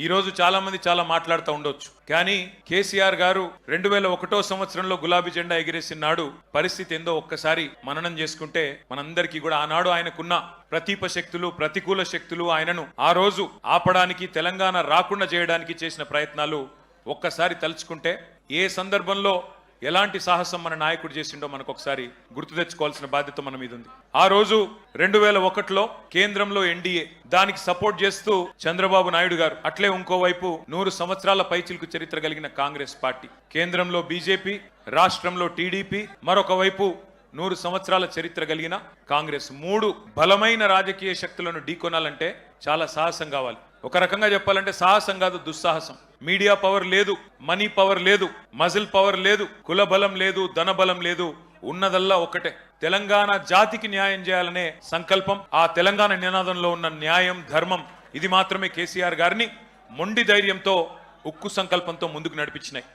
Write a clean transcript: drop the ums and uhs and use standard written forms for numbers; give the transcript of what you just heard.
ఈ రోజు చాలా మంది చాలా మాట్లాడుతూ ఉండొచ్చు, కానీ కేసీఆర్ గారు 2001 సంవత్సరంలో గులాబీ జెండా ఎగిరేసిన నాడు పరిస్థితి ఏందో ఒక్కసారి మననం చేసుకుంటే మనందరికీ కూడా ఆనాడు ఆయనకున్న ప్రతికూల శక్తులు ఆయనను ఆ రోజు ఆపడానికి, తెలంగాణ రాకుండా చేయడానికి చేసిన ప్రయత్నాలు ఒక్కసారి తలుచుకుంటే ఏ సందర్భంలో ఎలాంటి సాహసం మన నాయకుడు చేసిండో మనకు ఒకసారి గుర్తు తెచ్చుకోవాల్సిన బాధ్యత మన మీద ఉంది. ఆ రోజు 2001లో కేంద్రంలో ఎన్డీఏ, దానికి సపోర్ట్ చేస్తూ చంద్రబాబు నాయుడు గారు, అట్లే ఇంకోవైపు 100 సంవత్సరాల పైచిలుకు చరిత్ర కలిగిన కాంగ్రెస్ పార్టీ, కేంద్రంలో బీజేపీ, రాష్ట్రంలో టీడీపీ, మరొక వైపు 100 సంవత్సరాల చరిత్ర కలిగిన కాంగ్రెస్. 3 బలమైన రాజకీయ శక్తులను ఢీకొనాలంటే చాలా సాహసం కావాలి. ఒక రకంగా చెప్పాలంటే సాహసం కాదు, దుస్సాహసం. మీడియా పవర్ లేదు, మనీ పవర్ లేదు, మజిల్ పవర్ లేదు, కుల బలం లేదు, ధన బలం లేదు. ఉన్నదల్లా ఒకటే, తెలంగాణ జాతికి న్యాయం చేయాలనే సంకల్పం. ఆ తెలంగాణ నినాదంలో ఉన్న న్యాయం, ధర్మం, ఇది మాత్రమే కేసీఆర్ గారిని మొండి ధైర్యంతో, ఉక్కు సంకల్పంతో ముందుకు నడిపించినాయి.